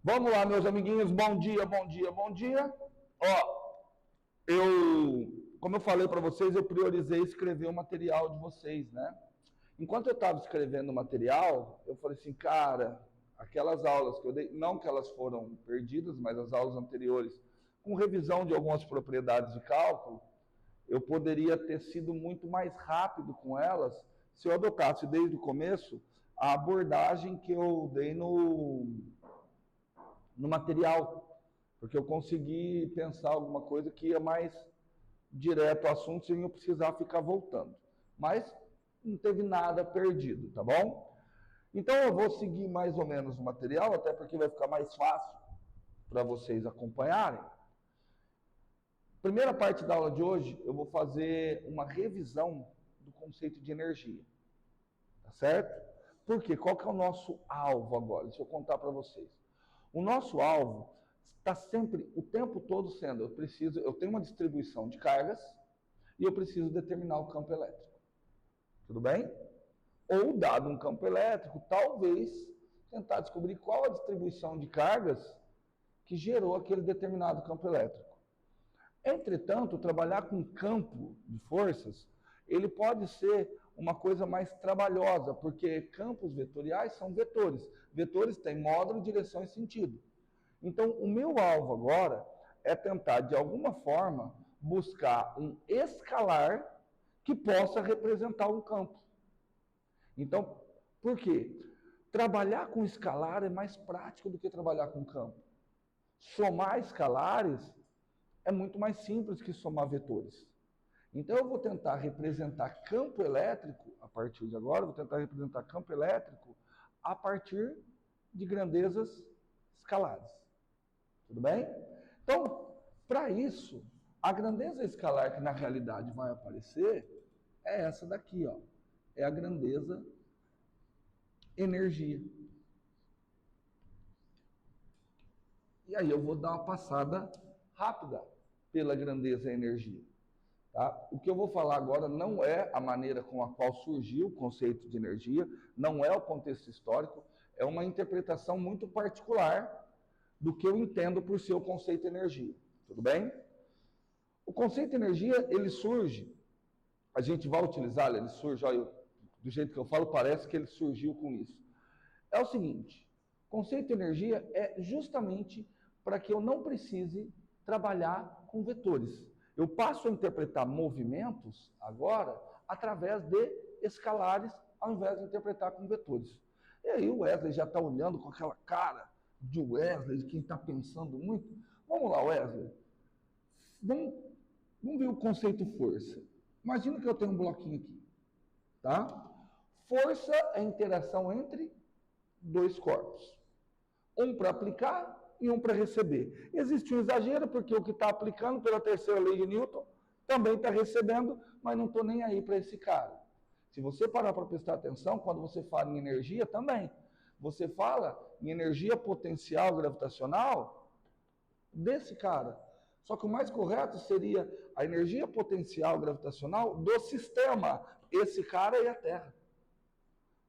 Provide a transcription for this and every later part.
Vamos lá, meus amiguinhos, bom dia, bom dia, bom dia. Ó, como eu falei para vocês, eu priorizei escrever o material de vocês, né? Enquanto eu estava escrevendo o material, eu falei assim, cara, aquelas aulas que eu dei, não que elas foram perdidas, mas as aulas anteriores, com revisão de algumas propriedades de cálculo, eu poderia ter sido muito mais rápido com elas se eu adotasse desde o começo a abordagem que eu dei no material, porque eu consegui pensar alguma coisa que ia mais direto ao assunto sem eu precisar ficar voltando. Mas não teve nada perdido, tá bom? Então eu vou seguir mais ou menos o material, até porque vai ficar mais fácil para vocês acompanharem. Primeira parte da aula de hoje, eu vou fazer uma revisão do conceito de energia, tá certo? Por quê? Qual que é o nosso alvo agora? Deixa eu contar para vocês. O nosso alvo está sempre, o tempo todo sendo, eu tenho uma distribuição de cargas e eu preciso determinar o campo elétrico. Tudo bem? Ou, dado um campo elétrico, talvez tentar descobrir qual a distribuição de cargas que gerou aquele determinado campo elétrico. Entretanto, trabalhar com campo de forças, ele pode ser uma coisa mais trabalhosa, porque campos vetoriais são vetores. Vetores têm módulo, direção e sentido. Então, o meu alvo agora é tentar, de alguma forma, buscar um escalar que possa representar um campo. Então, por quê? Trabalhar com escalar é mais prático do que trabalhar com campo. Somar escalares é muito mais simples que somar vetores. Então eu vou tentar representar campo elétrico, a partir de agora, vou tentar representar campo elétrico a partir de grandezas escalares. Tudo bem? Então, para isso, a grandeza escalar que na realidade vai aparecer é essa daqui, ó. É a grandeza energia. E aí eu vou dar uma passada rápida pela grandeza energia. Tá? O que eu vou falar agora não é a maneira com a qual surgiu o conceito de energia, não é o contexto histórico, é uma interpretação muito particular do que eu entendo por ser o conceito de energia. Tudo bem? O conceito de energia, ele surge, a gente vai utilizá-lo, ele surge, olha, do jeito que eu falo, parece que ele surgiu com isso. É o seguinte, conceito de energia é justamente para que eu não precise trabalhar com vetores. Eu passo a interpretar movimentos agora através de escalares, ao invés de interpretar com vetores. E aí o Wesley já está olhando com aquela cara de Wesley, de quem está pensando muito. Vamos lá, Wesley. Vamos ver o conceito força. Imagina que eu tenho um bloquinho aqui, tá? Força é a interação entre dois corpos. Um para aplicar e um para receber. Existe um exagero, porque o que está aplicando pela terceira lei de Newton também está recebendo, mas não estou nem aí para esse cara. Se você parar para prestar atenção, quando você fala em energia, também. Você fala em energia potencial gravitacional desse cara. Só que o mais correto seria a energia potencial gravitacional do sistema. Esse cara e a Terra.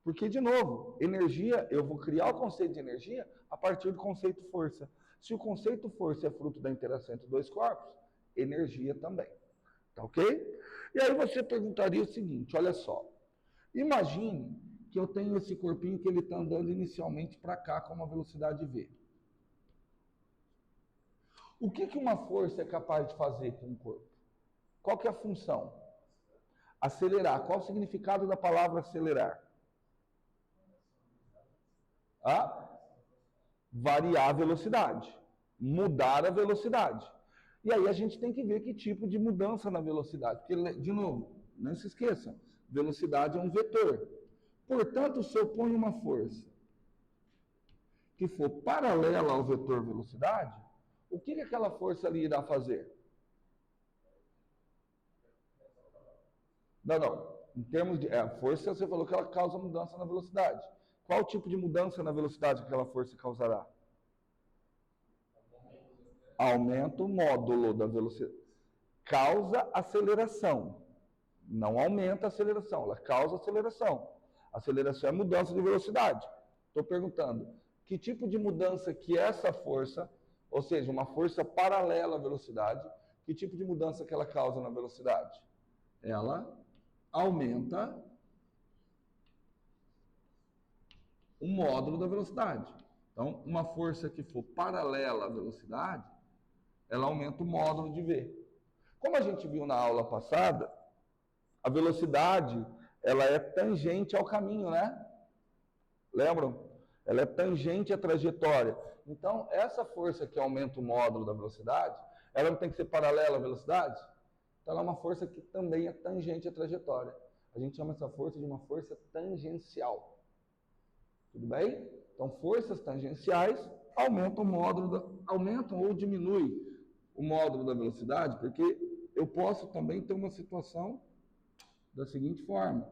Porque, de novo, energia, eu vou criar o conceito de energia a partir do conceito força. Se o conceito força é fruto da interação entre dois corpos, energia também. Tá ok? E aí você perguntaria o seguinte, olha só. Imagine que eu tenho esse corpinho que ele está andando inicialmente para cá com uma velocidade v. O que uma força é capaz de fazer com o corpo? Qual que é a função? Acelerar. Qual o significado da palavra acelerar? Variar a velocidade, mudar a velocidade. E aí a gente tem que ver que tipo de mudança na velocidade. Porque, de novo, não se esqueçam, velocidade é um vetor. Portanto, se eu ponho uma força que for paralela ao vetor velocidade, o que aquela força ali irá fazer? Não. Em termos de força, você falou que ela causa mudança na velocidade. Qual tipo de mudança na velocidade que aquela força causará? Aumenta o módulo da velocidade. Causa aceleração. Não aumenta a aceleração, ela causa aceleração. Aceleração é mudança de velocidade. Estou perguntando, Que tipo de mudança que essa força, ou seja, uma força paralela à velocidade, que tipo de mudança que ela causa na velocidade? Ela aumenta o módulo da velocidade. Então, uma força que for paralela à velocidade, ela aumenta o módulo de V. Como a gente viu na aula passada, a velocidade, ela é tangente ao caminho, né? Lembram? Ela é tangente à trajetória. Então, essa força que aumenta o módulo da velocidade, ela não tem que ser paralela à velocidade? Então, ela é uma força que também é tangente à trajetória. A gente chama essa força de uma força tangencial. Tudo bem? Então, forças tangenciais aumentam ou diminuem o módulo da velocidade, porque eu posso também ter uma situação da seguinte forma.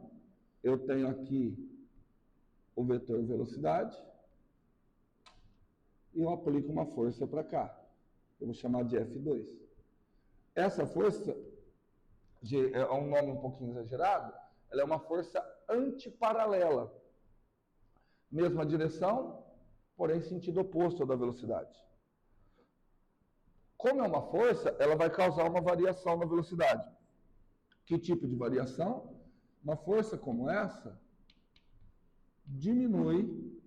Eu tenho aqui o vetor velocidade e eu aplico uma força para cá. Eu vou chamar de F2. Essa força, é um nome um pouquinho exagerado, ela é uma força antiparalela. Mesma direção, porém sentido oposto da velocidade. Como é uma força, ela vai causar uma variação na velocidade. Que tipo de variação? Uma força como essa diminui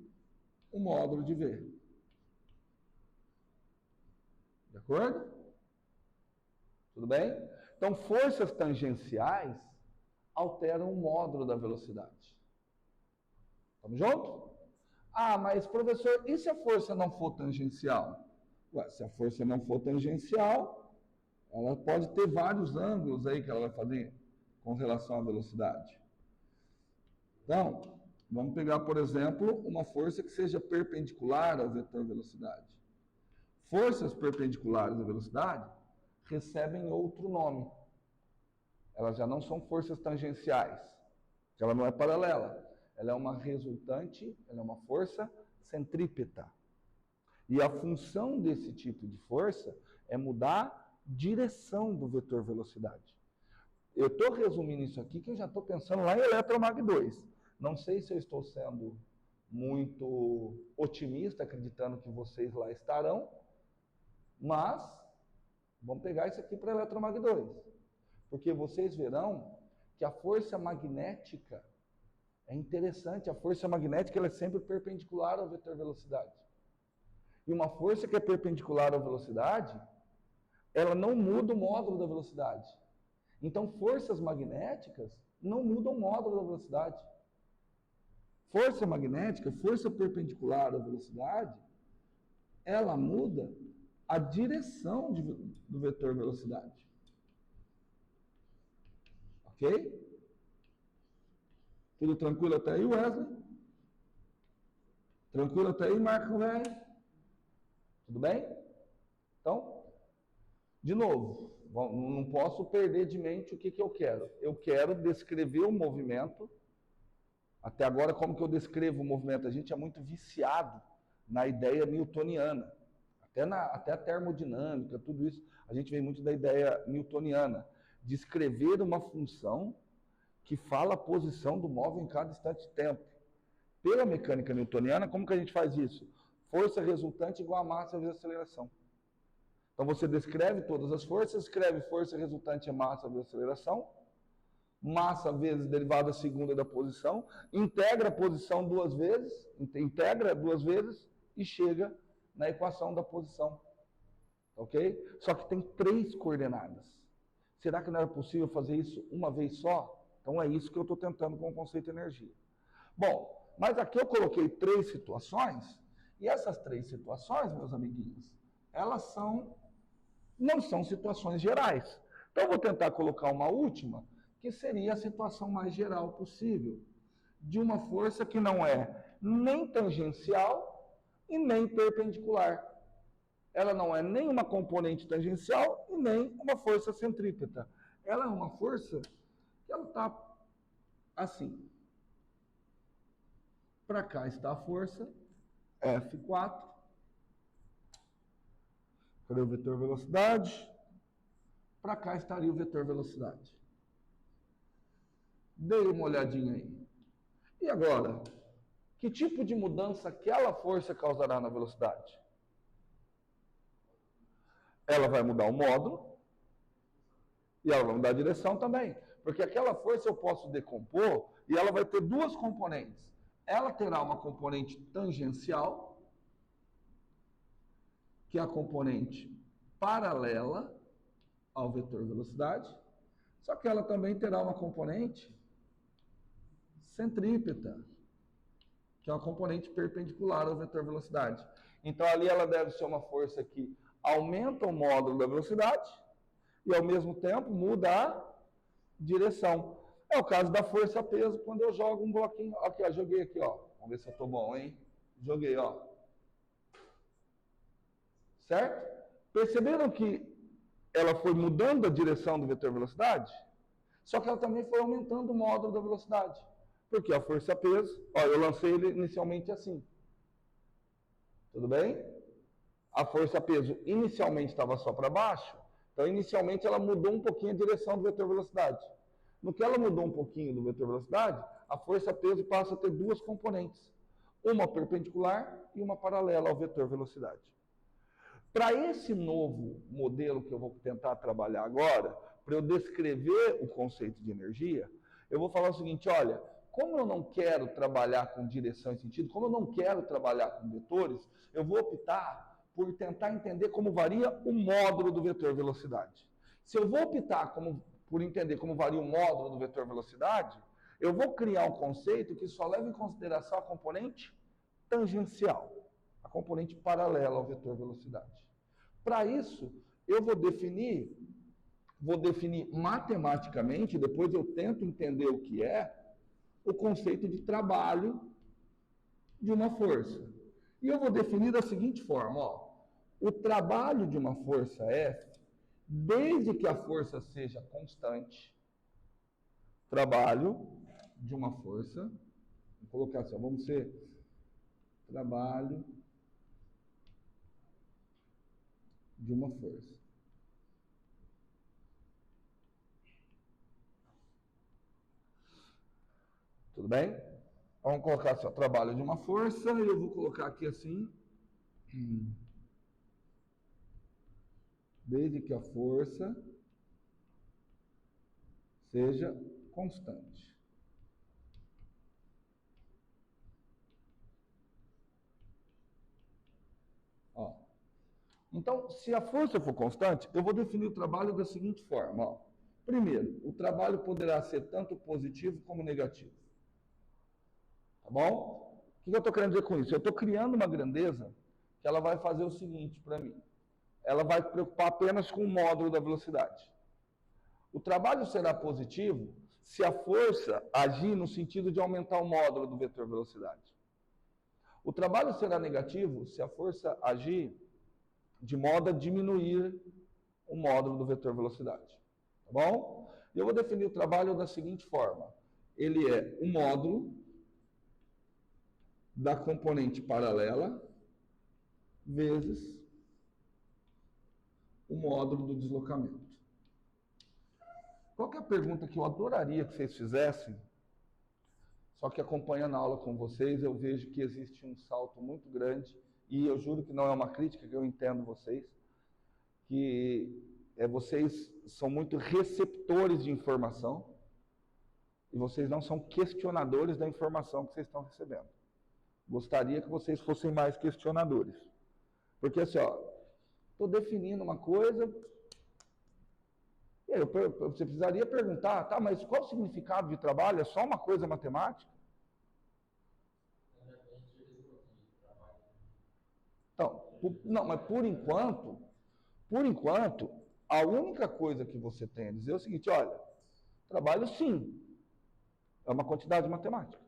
o módulo de V. De acordo? Tudo bem? Então, forças tangenciais alteram o módulo da velocidade. Estamos juntos? Ah, mas professor, e se a força não for tangencial? Ué, se a força não for tangencial, ela pode ter vários ângulos aí que ela vai fazer com relação à velocidade. Então, vamos pegar, por exemplo, uma força que seja perpendicular ao vetor velocidade. Forças perpendiculares à velocidade recebem outro nome. Elas já não são forças tangenciais, ela não é paralela. Ela é uma resultante, ela é uma força centrípeta. E a função desse tipo de força é mudar a direção do vetor velocidade. Eu estou resumindo isso aqui, que eu já estou pensando lá em eletromag 2. Não sei se eu estou sendo muito otimista, acreditando que vocês lá estarão, mas vamos pegar isso aqui para eletromag 2. Porque vocês verão que a força magnética é interessante. A força magnética ela é sempre perpendicular ao vetor velocidade. E uma força que é perpendicular à velocidade, ela não muda o módulo da velocidade. Então, forças magnéticas não mudam o módulo da velocidade. Força magnética, força perpendicular à velocidade, ela muda a direção do vetor velocidade. Ok? Tudo tranquilo até aí, Wesley? Tranquilo até aí, Marco, velho? Tudo bem? Então, de novo, não posso perder de mente o que eu quero. Eu quero descrever o movimento. Até agora, como que eu descrevo o movimento? A gente é muito viciado na ideia newtoniana. Até a termodinâmica, tudo isso, a gente vem muito da ideia newtoniana. Descrever uma função que fala a posição do móvel em cada instante de tempo. Pela mecânica newtoniana, como que a gente faz isso? Força resultante igual a massa vezes aceleração. Então você descreve todas as forças, escreve força resultante é massa vezes aceleração, massa vezes derivada segunda da posição, integra a posição duas vezes e chega na equação da posição. Ok? Só que tem 3 coordenadas. Será que não era possível fazer isso uma vez só? Então é isso que eu estou tentando com o conceito de energia. Bom, mas aqui eu coloquei 3 situações, e essas 3 situações, meus amiguinhos, elas não são situações gerais. Então eu vou tentar colocar uma última, que seria a situação mais geral possível, de uma força que não é nem tangencial e nem perpendicular. Ela não é nem uma componente tangencial e nem uma força centrípeta. Ela é uma força que ela está assim. Para cá está a força, F4. Cadê o vetor velocidade? Para cá estaria o vetor velocidade. Dei uma olhadinha aí. E agora, o Que tipo de mudança aquela força causará na velocidade? Ela vai mudar o módulo e ela vai mudar a direção também. Porque aquela força eu posso decompor e ela vai ter duas componentes. Ela terá uma componente tangencial, que é a componente paralela ao vetor velocidade, só que ela também terá uma componente centrípeta, que é uma componente perpendicular ao vetor velocidade. Então ali ela deve ser uma força que aumenta o módulo da velocidade e ao mesmo tempo muda a direção. É o caso da força-peso quando eu jogo um bloquinho. Aqui, ó, joguei aqui, ó. Vamos ver se eu tô bom, hein? Joguei, ó. Certo? Perceberam que ela foi mudando a direção do vetor velocidade? Só que ela também foi aumentando o módulo da velocidade. Porque a força-peso, ó, eu lancei ele inicialmente assim. Tudo bem? A força-peso inicialmente estava só para baixo, então inicialmente ela mudou um pouquinho a direção do vetor velocidade. No que ela mudou um pouquinho do vetor velocidade, a força-peso passa a ter duas componentes, uma perpendicular e uma paralela ao vetor velocidade. Para esse novo modelo que eu vou tentar trabalhar agora, para eu descrever o conceito de energia, eu vou falar o seguinte, olha, como eu não quero trabalhar com direção e sentido, como eu não quero trabalhar com vetores, eu vou optar por tentar entender como varia o módulo do vetor velocidade. Se eu vou optar por entender como varia o módulo do vetor velocidade, eu vou criar um conceito que só leva em consideração a componente tangencial, a componente paralela ao vetor velocidade. Para isso, eu vou definir matematicamente, depois eu tento entender o que é, o conceito de trabalho de uma força. E eu vou definir da seguinte forma, ó, o trabalho de uma força F, desde que a força seja constante, trabalho de uma força, vou colocar assim, ó, vamos ser trabalho de uma força. Tudo bem? Vamos colocar assim, ó, trabalho de uma força, e eu vou colocar aqui assim, desde que a força seja constante. Ó. Então, se a força for constante, eu vou definir o trabalho da seguinte forma. Ó. Primeiro, o trabalho poderá ser tanto positivo como negativo. Tá bom? O que eu estou querendo dizer com isso? Eu estou criando uma grandeza que ela vai fazer o seguinte para mim. Ela vai preocupar apenas com o módulo da velocidade. O trabalho será positivo se a força agir no sentido de aumentar o módulo do vetor velocidade. O trabalho será negativo se a força agir de modo a diminuir o módulo do vetor velocidade. Tá bom? E eu vou definir o trabalho da seguinte forma. Ele é o módulo da componente paralela vezes o módulo do deslocamento. Qual que é a pergunta que eu adoraria que vocês fizessem? Só que acompanhando a aula com vocês, eu vejo que existe um salto muito grande, e eu juro que não é uma crítica, que eu entendo vocês, que vocês são muito receptores de informação, e vocês não são questionadores da informação que vocês estão recebendo. Gostaria que vocês fossem mais questionadores. Porque assim, ó, estou definindo uma coisa, e aí você precisaria perguntar, tá, mas qual o significado de trabalho? É só uma coisa matemática? Então, não, mas por enquanto, a única coisa que você tem a dizer é o seguinte, olha, trabalho sim, é uma quantidade matemática.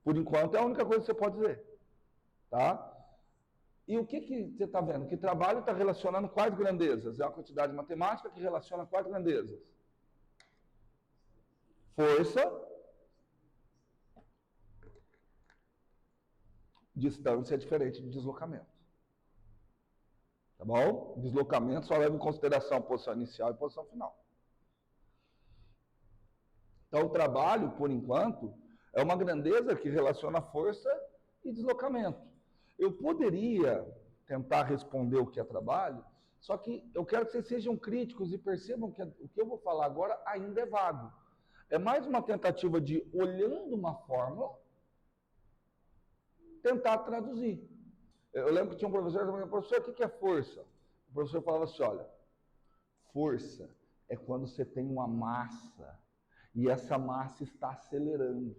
Por enquanto é a única coisa que você pode dizer. Tá? E o que você está vendo? Que trabalho está relacionando quais grandezas? É uma quantidade matemática que relaciona quais grandezas? Força, distância é diferente de deslocamento. Tá bom? Deslocamento só leva em consideração a posição inicial e a posição final. Então, o trabalho, por enquanto, É uma grandeza que relaciona força e deslocamento. Eu poderia tentar responder o que é trabalho, só que eu quero que vocês sejam críticos e percebam que o que eu vou falar agora ainda é vago. É mais uma tentativa de, olhando uma fórmula, tentar traduzir. Eu lembro que tinha um professor que falava, professor, o que é força? O professor falava assim, olha, força é quando você tem uma massa e essa massa está acelerando.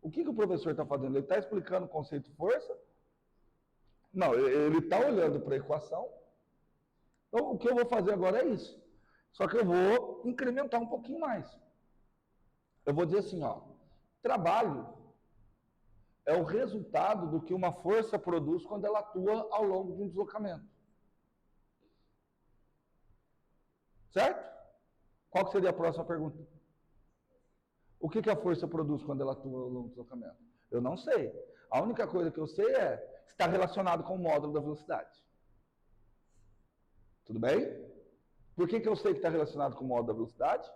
O que o professor está fazendo? Ele está explicando o conceito de força? Não, ele está olhando para a equação. Então, o que eu vou fazer agora é isso. Só que eu vou incrementar um pouquinho mais. Eu vou dizer assim, ó, trabalho é o resultado do que uma força produz quando ela atua ao longo de um deslocamento. Certo? Qual que seria a próxima pergunta? O que a força produz quando ela atua ao longo do deslocamento? Eu não sei. A única coisa que eu sei é está relacionado com o módulo da velocidade. Tudo bem? Por que eu sei que está relacionado com o módulo da velocidade?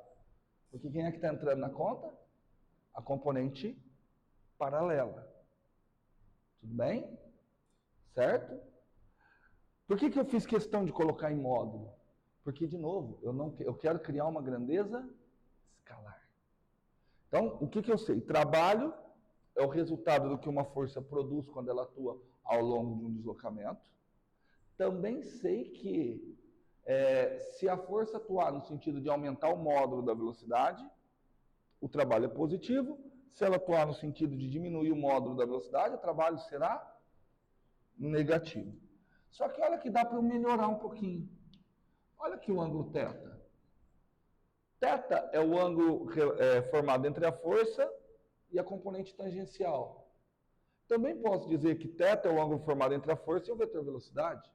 Porque quem é que está entrando na conta? A componente paralela. Tudo bem? Certo? Por que eu fiz questão de colocar em módulo? Porque, de novo, eu quero criar uma grandeza escalar. Então, o que eu sei? Trabalho é o resultado do que uma força produz quando ela atua ao longo de um deslocamento. Também sei que se a força atuar no sentido de aumentar o módulo da velocidade, o trabalho é positivo. Se ela atuar no sentido de diminuir o módulo da velocidade, o trabalho será negativo. Só que olha que dá para eu melhorar um pouquinho. Olha aqui o ângulo θ. Θ é o ângulo formado entre a força e a componente tangencial. Também posso dizer que θ é o ângulo formado entre a força e o vetor velocidade.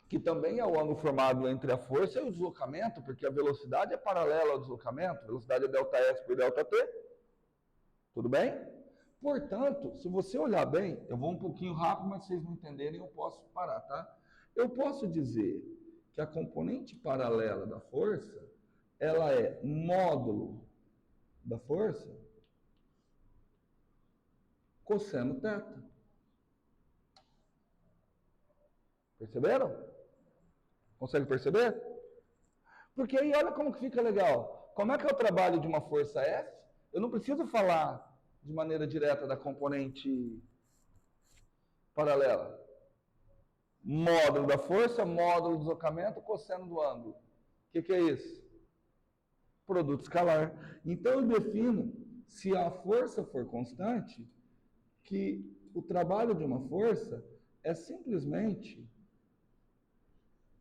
Que também é o ângulo formado entre a força e o deslocamento, porque a velocidade é paralela ao deslocamento, a velocidade é ΔS por ΔT. Tudo bem? Portanto, se você olhar bem, eu vou um pouquinho rápido, mas se vocês não entenderem, eu posso parar, tá? Eu posso dizer que a componente paralela da força, ela é módulo da força cosseno θ. Perceberam? Consegue perceber? Porque aí olha como que fica legal. Como é que é o trabalho de uma força F? Eu não preciso falar de maneira direta da componente paralela. Módulo da força, módulo do deslocamento, cosseno do ângulo. O que é isso? Produto escalar. Então eu defino, se a força for constante, que o trabalho de uma força é simplesmente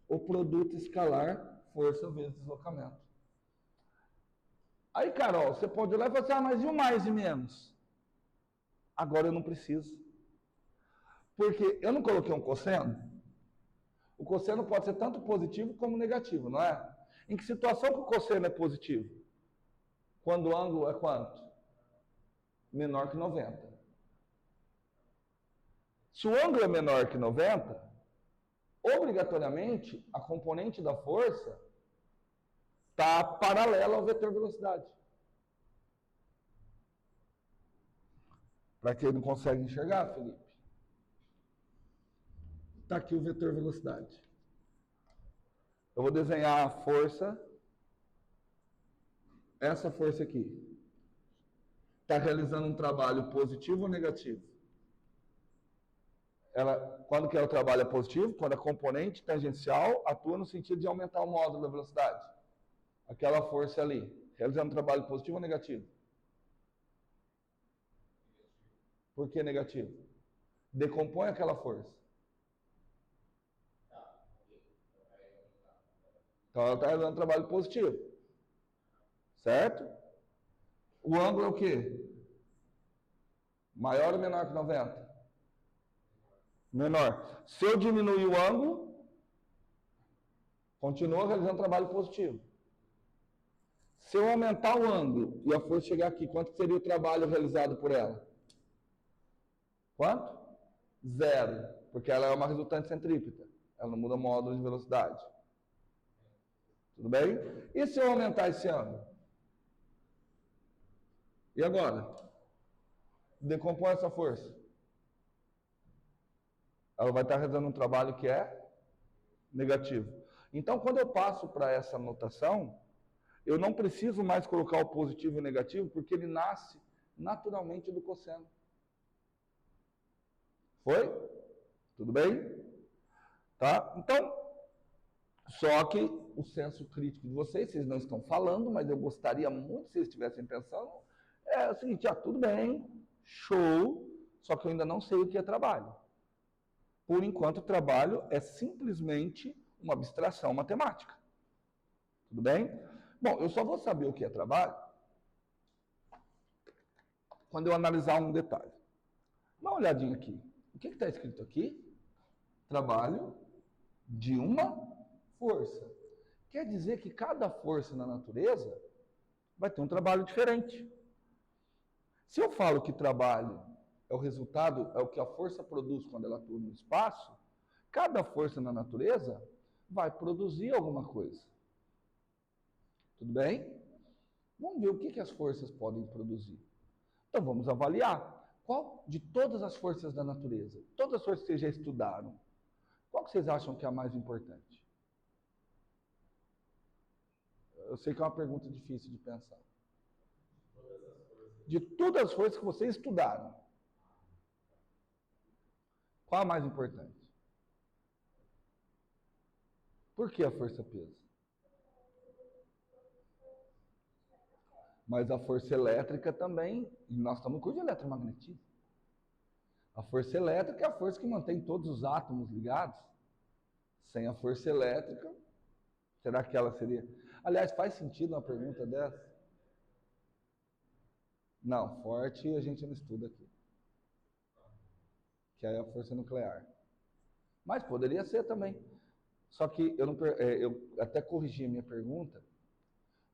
o produto escalar força vezes deslocamento. Aí, Carol, você pode olhar e falar assim, mas e o mais e menos? Agora eu não preciso. Porque eu não coloquei um cosseno. O cosseno pode ser tanto positivo como negativo, não é? Em que situação que o cosseno é positivo? Quando o ângulo é quanto? Menor que 90. Se o ângulo é menor que 90, obrigatoriamente a componente da força está paralela ao vetor velocidade. Para quem não consegue enxergar, Felipe, está aqui o vetor velocidade. Eu vou desenhar a força, essa força aqui. Está realizando um trabalho positivo ou negativo? Quando que o trabalho é positivo? Quando a componente tangencial atua no sentido de aumentar o módulo da velocidade. Aquela força ali, realizando um trabalho positivo ou negativo? Por que negativo? Decompõe aquela força. Então ela está realizando um trabalho positivo. Certo? O ângulo é o quê? Maior ou menor que 90? Menor. Se eu diminuir o ângulo, continua realizando trabalho positivo. Se eu aumentar o ângulo e a força chegar aqui, quanto seria o trabalho realizado por ela? Quanto? 0. Porque ela é uma resultante centrípeta. Ela não muda o módulo de velocidade. Tudo bem? E se eu aumentar esse ângulo? E agora? Decompõe essa força. Ela vai estar realizando um trabalho que é negativo. Então, quando eu passo para essa notação, eu não preciso mais colocar o positivo e o negativo, porque ele nasce naturalmente do cosseno. Foi? Tudo bem? Tá? Então, só que o senso crítico de vocês não estão falando, mas eu gostaria muito, se vocês estivessem pensando, é o seguinte, tudo bem, show, só que eu ainda não sei o que é trabalho. Por enquanto, trabalho é simplesmente uma abstração matemática. Tudo bem? Bom, eu só vou saber o que é trabalho quando eu analisar um detalhe. Dá uma olhadinha aqui. O que está escrito aqui? Trabalho de uma força. Quer dizer que cada força na natureza vai ter um trabalho diferente. Se eu falo que trabalho é o resultado, é o que a força produz quando ela atua no espaço, cada força na natureza vai produzir alguma coisa. Tudo bem? Vamos ver o que as forças podem produzir. Então vamos avaliar. Qual de todas as forças da natureza, todas as forças que vocês já estudaram, qual que vocês acham que é a mais importante? Eu sei que é uma pergunta difícil de pensar. De todas as forças que vocês estudaram, qual a mais importante? Por que a força-peso? Mas a força elétrica também, e nós estamos no curso de eletromagnetismo. A força elétrica é a força que mantém todos os átomos ligados. Sem a força elétrica, será que ela seria... Aliás, faz sentido uma pergunta dessa? Não, forte a gente não estuda aqui. Que é a força nuclear. Mas poderia ser também. Só que eu até corrigi a minha pergunta.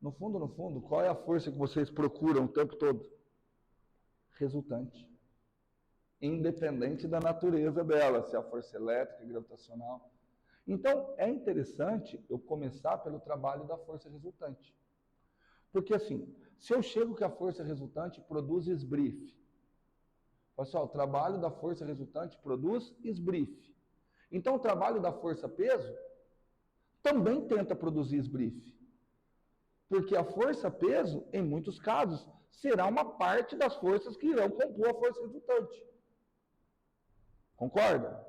No fundo, qual é a força que vocês procuram o tempo todo? Resultante. Independente da natureza dela, se é a força elétrica, gravitacional. Então, é interessante eu começar pelo trabalho da força resultante. Porque assim, se eu chego que a força resultante produz esbrife, pessoal, o trabalho da força resultante produz esbrife. Então, o trabalho da força-peso também tenta produzir esbrife. Porque a força-peso, em muitos casos, será uma parte das forças que irão compor a força resultante. Concorda?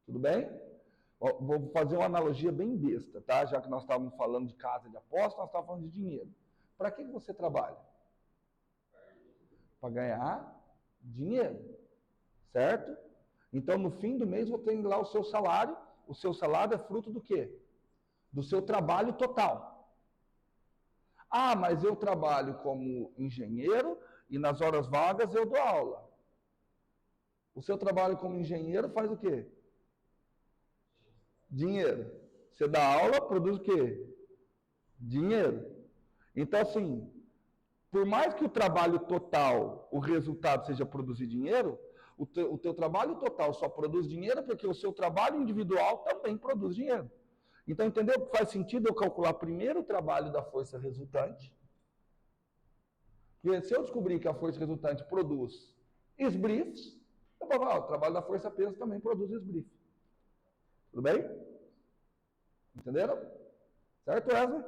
Tudo bem? Vou fazer uma analogia bem besta, tá? Já que nós estávamos falando de casa de aposta, nós estávamos falando de dinheiro. Para que você trabalha? Para ganhar dinheiro, certo? Então, no fim do mês, você tem lá o seu salário. O seu salário é fruto do quê? Do seu trabalho total. Ah, mas eu trabalho como engenheiro e nas horas vagas eu dou aula. O seu trabalho como engenheiro faz o quê? Dinheiro. Você dá aula, produz o quê? Dinheiro. Então, assim, por mais que o trabalho total, o resultado seja produzir dinheiro, o teu trabalho total só produz dinheiro porque o seu trabalho individual também produz dinheiro. Então, entendeu? Faz sentido eu calcular primeiro o trabalho da força resultante. Porque se eu descobrir que a força resultante produz esbriefs, eu vou falar, o trabalho da força-peso também produz esbriefs. Tudo bem? Entenderam? Certo, Wesley?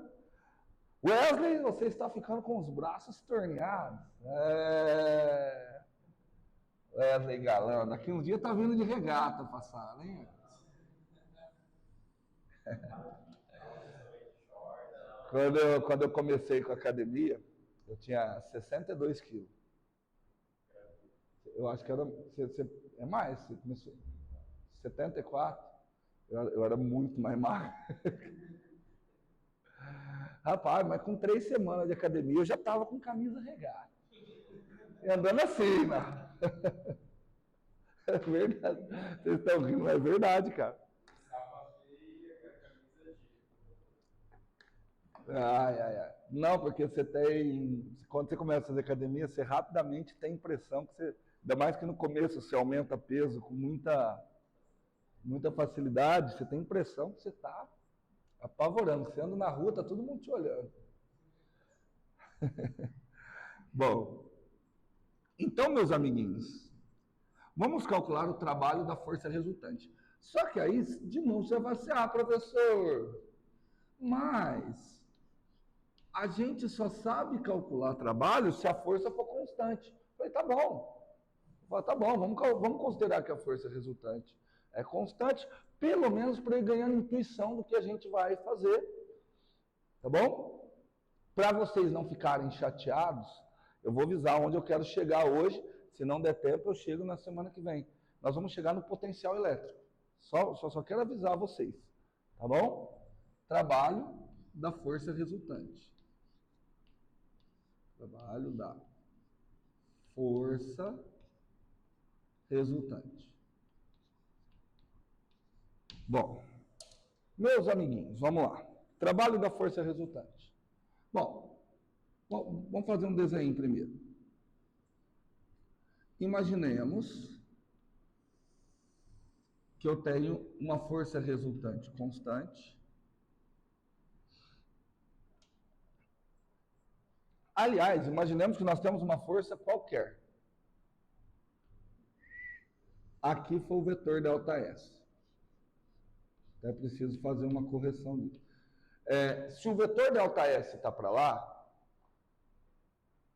Wesley, você está ficando com os braços torneados. Wesley Galão, daqui um dia tá vindo de regata passar, hein? Quando eu comecei com a academia, eu tinha 62 quilos. Eu acho que era. É mais, você começou. 74. Eu era muito mais magro. Rapaz, mas com 3 semanas de academia eu já estava com camisa regata. E andando assim, né? É verdade. Vocês estão rindo, é verdade, cara. Ai. Não, porque você tem. Quando você começa a fazer academia, você rapidamente tem a impressão que você. Ainda mais que no começo você aumenta peso com muita facilidade, você tem a impressão que você está apavorando. Você anda na rua, tá todo mundo te olhando. Bom, então, meus amiguinhos, vamos calcular o trabalho da força resultante. Só que aí, de novo, você vai assim, professor, mas a gente só sabe calcular trabalho se a força for constante. Eu falei, tá bom. Tá bom, vamos considerar que a força resultante é constante, pelo menos para ir ganhando intuição do que a gente vai fazer. Tá bom? Para vocês não ficarem chateados, eu vou avisar onde eu quero chegar hoje. Se não der tempo, eu chego na semana que vem. Nós vamos chegar no potencial elétrico. Só quero avisar vocês. Tá bom? Trabalho da força resultante. Trabalho da força resultante. Bom, meus amiguinhos, vamos lá. Trabalho da força resultante. Bom, vamos fazer um desenho primeiro. Imaginemos que eu tenho uma força resultante constante. Aliás, imaginemos que nós temos uma força qualquer. Aqui foi o vetor ΔS. É preciso fazer uma correção disso. Se o vetor ΔS está para lá,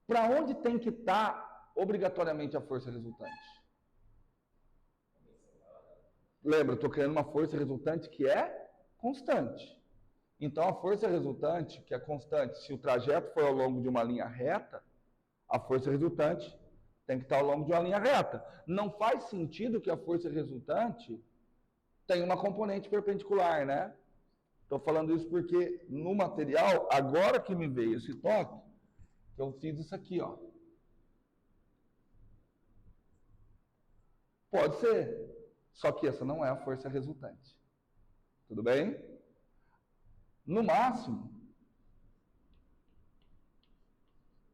para onde tem que estar obrigatoriamente a força resultante? Lembra, eu estou criando uma força resultante que é constante. Então, a força resultante, que é constante, se o trajeto for ao longo de uma linha reta, a força resultante tem que estar ao longo de uma linha reta. Não faz sentido que a força resultante tenha uma componente perpendicular, né? Estou falando isso porque no material, agora que me veio esse toque, eu fiz isso aqui, ó. Pode ser, só que essa não é a força resultante. Tudo bem? No máximo,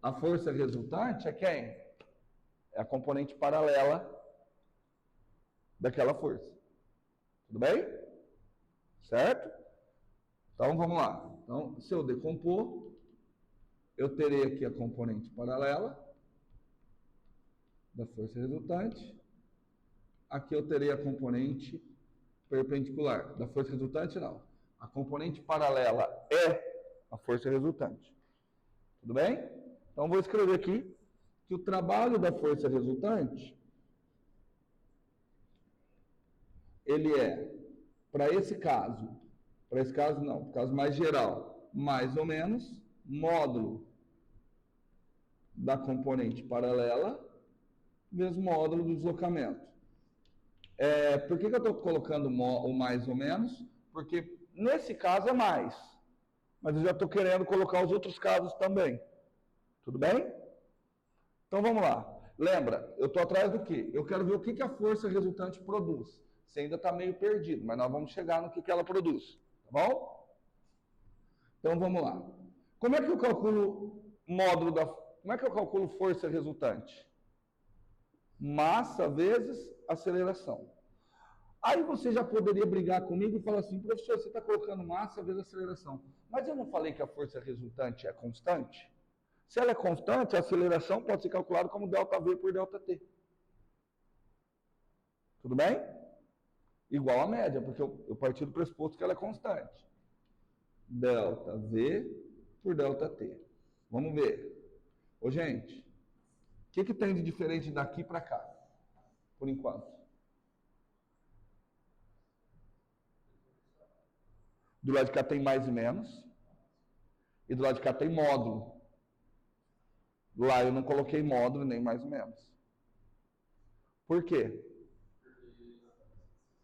a força resultante é quem? É a componente paralela daquela força. Tudo bem? Certo? Então, vamos lá. Então, se eu decompor, eu terei aqui a componente paralela da força resultante. Aqui eu terei a componente perpendicular. Da força resultante, não. A componente paralela é a força resultante. Tudo bem? Então, vou escrever aqui que o trabalho da força resultante, ele é, para esse caso não, caso mais geral, mais ou menos, módulo da componente paralela vezes módulo do deslocamento. Por que eu estou colocando o mais ou menos? Porque nesse caso é mais, mas eu já estou querendo colocar os outros casos também. Tudo bem? Então vamos lá. Lembra, eu estou atrás do quê? Eu quero ver o que a força resultante produz. Você ainda está meio perdido, mas nós vamos chegar no que ela produz. Tá bom? Então vamos lá. Como é que eu calculo Como é que eu calculo força resultante? Massa vezes aceleração. Aí você já poderia brigar comigo e falar assim, professor, você está colocando massa vezes aceleração. Mas eu não falei que a força resultante é constante? Se ela é constante, a aceleração pode ser calculada como ΔV por ΔT. Tudo bem? Igual a média, porque eu parti do pressuposto que ela é constante. ΔV por ΔT. Vamos ver. Ô, gente, o que tem de diferente daqui para cá? Por enquanto. Do lado de cá tem mais e menos. E do lado de cá tem módulo. Lá eu não coloquei módulo, nem mais ou menos. Por quê?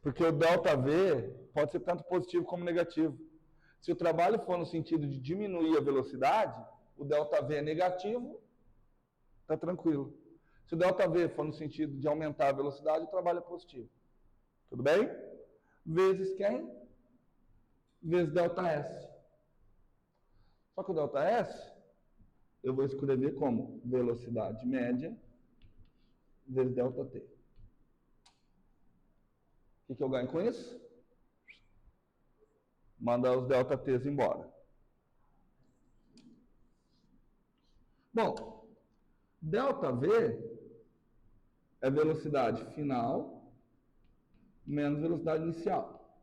Porque o ΔV pode ser tanto positivo como negativo. Se o trabalho for no sentido de diminuir a velocidade, o ΔV é negativo, está tranquilo. Se o ΔV for no sentido de aumentar a velocidade, o trabalho é positivo. Tudo bem? Vezes quem? Vezes ΔS. Só que o ΔS eu vou escrever como velocidade média vezes ΔT. O que eu ganho com isso? Manda os ΔTs embora. Bom, ΔV é velocidade final menos velocidade inicial.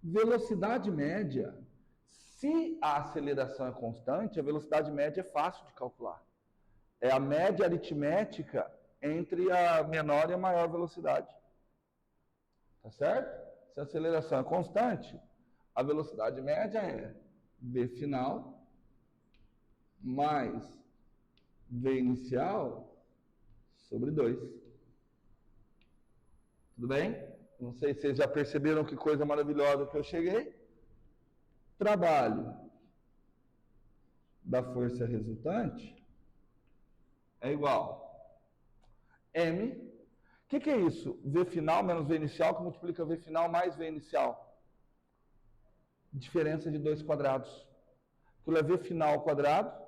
Velocidade média, se a aceleração é constante, a velocidade média é fácil de calcular. É a média aritmética entre a menor e a maior velocidade. Tá certo? Se a aceleração é constante, a velocidade média é v final mais v inicial sobre 2. Tudo bem? Não sei se vocês já perceberam que coisa maravilhosa que eu cheguei. Trabalho da força resultante é igual M. O que é isso? V final menos V inicial que multiplica V final mais V inicial. Diferença de 2 quadrados. Aquilo é V final ao quadrado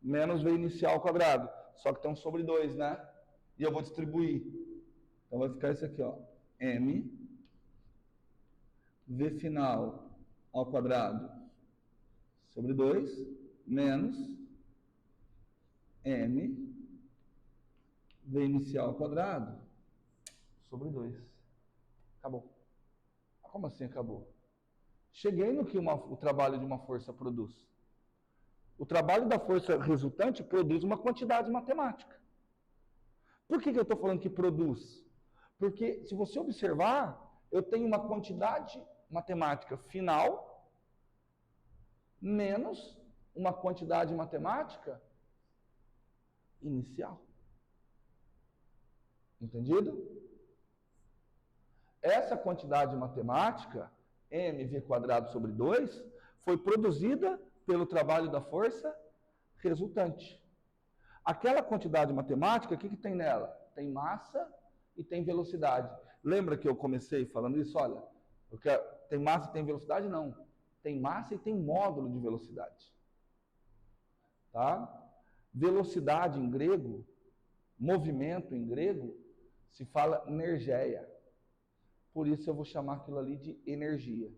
menos V inicial ao quadrado. Só que tem um sobre 2, né? E eu vou distribuir. Então vai ficar isso aqui, ó. M V final ao quadrado sobre 2 menos M V inicial ao quadrado sobre 2. Acabou. Como assim acabou? Cheguei no que o trabalho de uma força produz. O trabalho da força resultante produz uma quantidade matemática. Por que eu estou falando que produz? Porque, se você observar, eu tenho uma quantidade matemática final menos uma quantidade matemática inicial. Entendido? Essa quantidade matemática, mv² sobre 2, foi produzida pelo trabalho da força resultante. Aquela quantidade matemática, o que tem nela? Tem massa e tem velocidade. Lembra que eu comecei falando isso? Olha, tem massa e tem velocidade? Não. Tem massa e tem módulo de velocidade. Tá? Velocidade em grego, movimento em grego, se fala energeia. Por isso eu vou chamar aquilo ali de energia.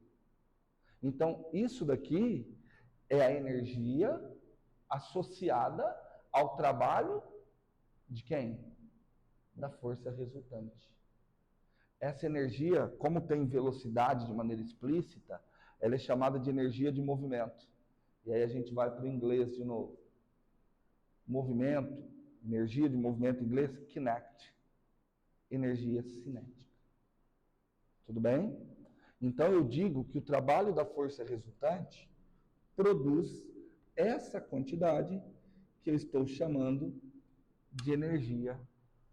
Então, isso daqui é a energia associada ao trabalho de quem? Da força resultante. Essa energia, como tem velocidade de maneira explícita, ela é chamada de energia de movimento. E aí a gente vai para o inglês de novo. Movimento, energia de movimento em inglês, kinect. Energia cinética. Tudo bem? Então eu digo que o trabalho da força resultante produz essa quantidade que eu estou chamando de energia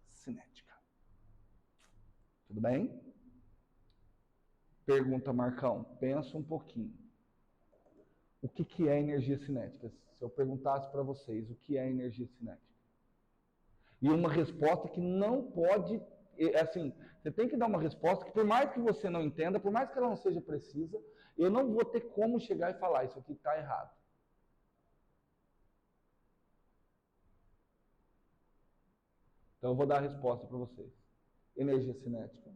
cinética. Tudo bem? Pergunta, Marcão. Pensa um pouquinho. O que é energia cinética? Se eu perguntasse para vocês o que é energia cinética. E uma resposta que não pode... Assim, você tem que dar uma resposta que, por mais que você não entenda, por mais que ela não seja precisa, eu não vou ter como chegar e falar, isso aqui está errado. Então eu vou dar a resposta para vocês. Energia cinética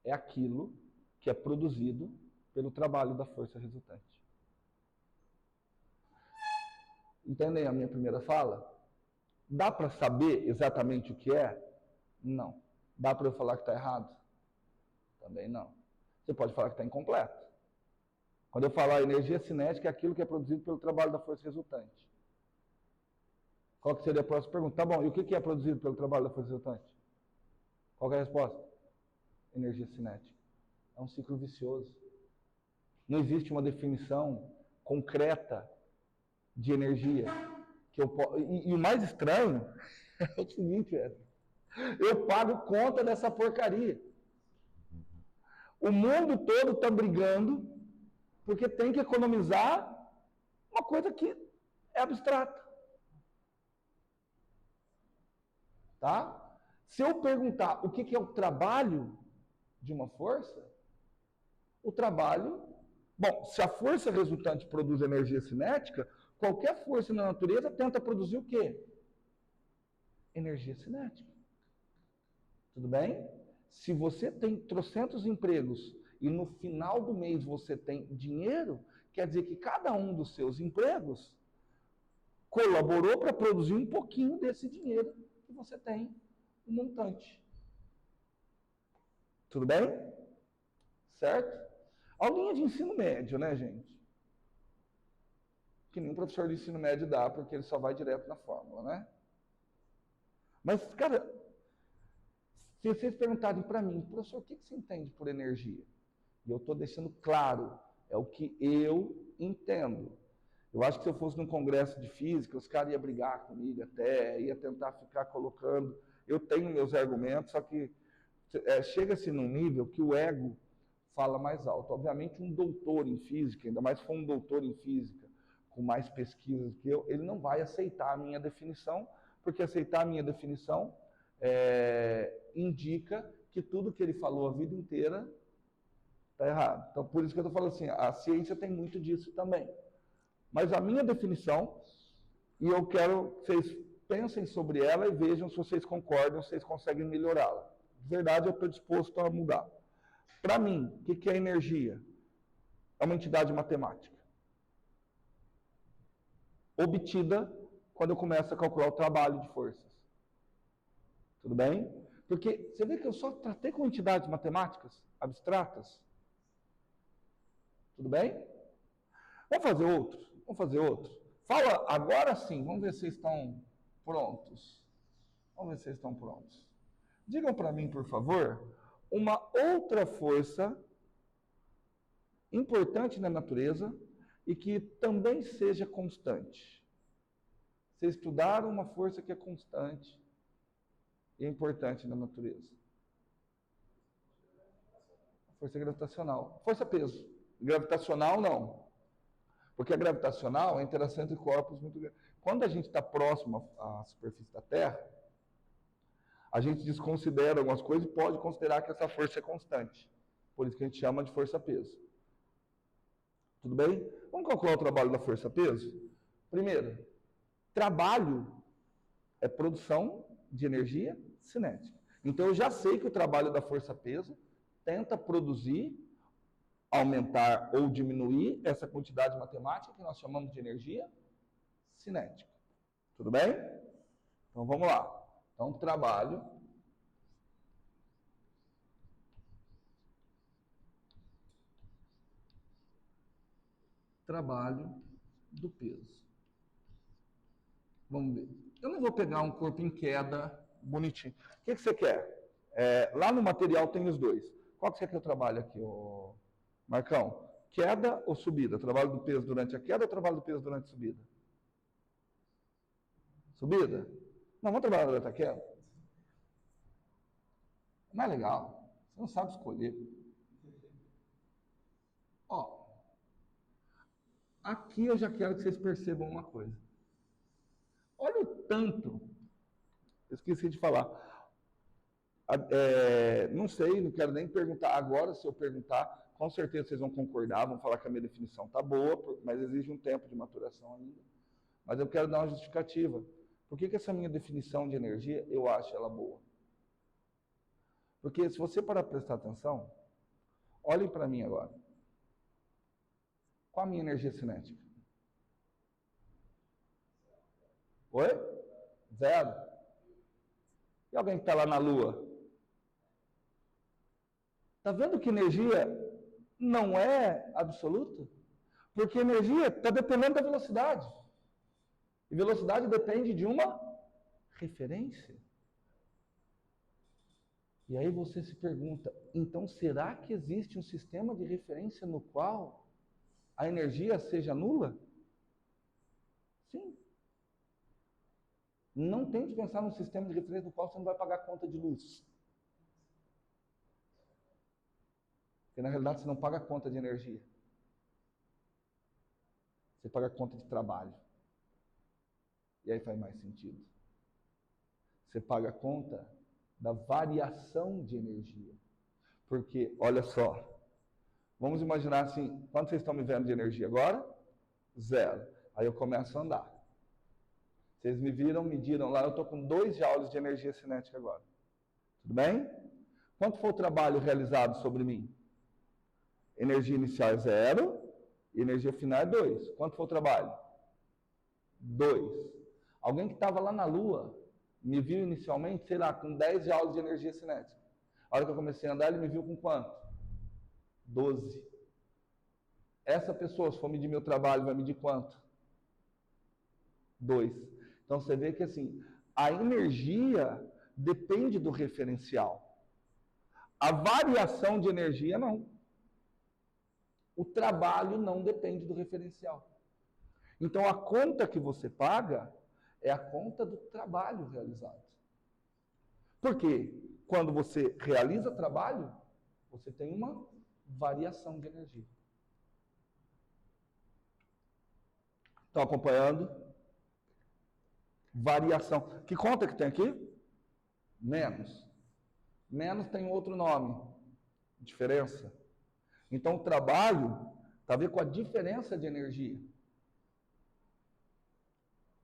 é aquilo que é produzido pelo trabalho da força resultante. Entendem a minha primeira fala? Dá para saber exatamente o que é? Não. Dá para eu falar que está errado? Também não. Você pode falar que está incompleto. Quando eu falar energia cinética, é aquilo que é produzido pelo trabalho da força resultante. Qual que seria a próxima pergunta? Tá bom, e o que é produzido pelo trabalho da força resultante? Qual que é a resposta? Energia cinética. É um ciclo vicioso. Não existe uma definição concreta de energia. E o mais estranho é o seguinte, eu pago conta dessa porcaria. O mundo todo está brigando porque tem que economizar uma coisa que é abstrata. Tá? Se eu perguntar o que é o trabalho de uma força, o trabalho... Bom, se a força resultante produz energia cinética, qualquer força na natureza tenta produzir o quê? Energia cinética. Tudo bem? Se você tem trocentos empregos e no final do mês você tem dinheiro, quer dizer que cada um dos seus empregos colaborou para produzir um pouquinho desse dinheiro que você tem, um montante. Tudo bem? Certo? Aulinha de ensino médio, né, gente? Que nenhum professor de ensino médio dá, porque ele só vai direto na fórmula, né? Mas, cara, se vocês perguntarem para mim, professor, o que você entende por energia? E eu estou deixando claro, é o que eu entendo. Eu acho que se eu fosse num congresso de física, os caras iam brigar comigo até, ia tentar ficar colocando. Eu tenho meus argumentos, só que chega-se num nível que o ego fala mais alto. Obviamente, um doutor em física, ainda mais se for um doutor em física, com mais pesquisas que eu, ele não vai aceitar a minha definição, porque aceitar a minha definição indica que tudo que ele falou a vida inteira está errado. Então, por isso que eu estou falando assim, a ciência tem muito disso também. Mas a minha definição, e eu quero que vocês pensem sobre ela e vejam se vocês concordam, se vocês conseguem melhorá-la. De verdade, eu estou disposto a mudar. Para mim, o que é energia? É uma entidade matemática. Obtida quando eu começo a calcular o trabalho de forças. Tudo bem? Porque você vê que eu só tratei com entidades matemáticas abstratas. Tudo bem? Vamos fazer outro? Vamos fazer outro. Fala agora sim, vamos ver se vocês estão prontos. Vamos ver se vocês estão prontos. Digam para mim, por favor, uma outra força importante na natureza e que também seja constante. Vocês estudaram uma força que é constante e é importante na natureza. Força gravitacional. Força-peso. Gravitacional, não. Porque a gravitacional é a interação entre corpos muito grande. Quando a gente está próximo à superfície da Terra, a gente desconsidera algumas coisas e pode considerar que essa força é constante. Por isso que a gente chama de força-peso. Tudo bem? Vamos calcular o trabalho da força-peso? Primeiro, trabalho é produção de energia cinética. Então eu já sei que o trabalho da força-peso tenta produzir, aumentar ou diminuir essa quantidade matemática que nós chamamos de energia cinética. Tudo bem? Então vamos lá. Então trabalho do peso. Vamos ver. Eu não vou pegar um corpo em queda bonitinho. O que você quer? Lá no material tem os dois. Qual que você quer que eu trabalhe aqui, Marcão? Queda ou subida? Trabalho do peso durante a queda ou trabalho do peso durante a subida? Subida? Não, vamos trabalhar durante a queda. Não é legal. Você não sabe escolher. Ó, aqui eu já quero que vocês percebam uma coisa. Olha o tanto. Eu esqueci de falar. Não sei, não quero nem perguntar agora. Se eu perguntar, com certeza vocês vão concordar, vão falar que a minha definição está boa, mas exige um tempo de maturação ainda. Mas eu quero dar uma justificativa. Por que essa minha definição de energia, eu acho ela boa? Porque se você parar para prestar atenção, olhem para mim agora. Qual a minha energia cinética? Oi? Zero. E alguém que está lá na Lua? Está vendo que energia não é absoluta? Porque energia está dependendo da velocidade. E velocidade depende de uma referência. E aí você se pergunta, então será que existe um sistema de referência no qual a energia seja nula? Sim. Não tente pensar num sistema de referência no qual você não vai pagar conta de luz. Porque na realidade você não paga conta de energia. Você paga conta de trabalho. E aí faz mais sentido. Você paga conta da variação de energia. Porque, olha só, vamos imaginar assim, quanto vocês estão me vendo de energia agora? Zero. Aí eu começo a andar. Vocês me viram, mediram lá, eu estou com 2 joules de energia cinética agora. Tudo bem? Quanto foi o trabalho realizado sobre mim? Energia inicial é 0, e energia final é 2. Quanto foi o trabalho? 2. Alguém que estava lá na Lua, me viu inicialmente, sei lá, com 10 joules de energia cinética. A hora que eu comecei a andar, ele me viu com quanto? 12. Essa pessoa, se for medir meu trabalho, vai medir quanto? 2. Então você vê que assim, a energia depende do referencial. A variação de energia não. O trabalho não depende do referencial. Então a conta que você paga é a conta do trabalho realizado. Porque quando você realiza trabalho, você tem uma variação de energia. Estão acompanhando? Variação. Que conta que tem aqui? Menos. Menos tem outro nome. Diferença. Então o trabalho tem a ver com a diferença de energia.